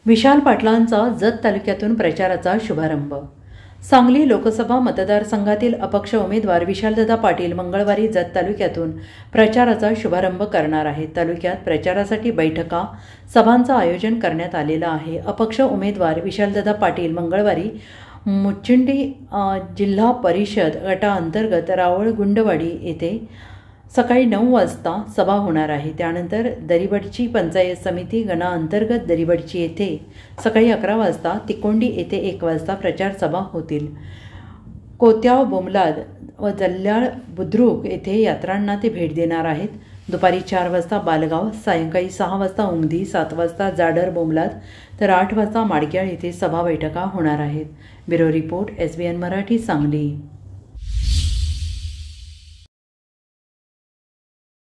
विशाल पाटलांचा जत तालुक्यातून प्रचाराचा शुभारंभ। सांगली लोकसभा मतदारसंघातील अपक्ष उमेदवार विशालदादा पाटील मंगळवारी जत तालुक्यातून प्रचाराचा शुभारंभ करणार आहेत। तालुक्यात प्रचारासाठी बैठका, सभांचं आयोजन करण्यात आलेलं आहे। अपक्ष उमेदवार विशालदादा पाटील मंगळवारी मुचिंडी जिल्हा परिषद गटाअंतर्गत रावळ गुंडवाडी येथे सकाळी 9 वाजता सभा होणार आहे। त्यानंतर दरिबडची पंचायत समिती गणाअंतर्गत दरिबडची येथे सकाळी 11 वाजता, तिकोंडी येथे 1 वाजता प्रचार सभा होतील। कोत्याव बोमलाद व जल्ल्याळ बुद्रुक येथे यात्रांना ते भेट देणार आहेत। दुपारी 4 वाजता बालगाव, सायंकाळी 6 वाजता उमदी, 7 वाजता जाडर बोमलाद तर 8 वाजता माडग्याळ येथे सभा बैठका होणार आहेत। Bureau report, SBN Marathi, Sangli.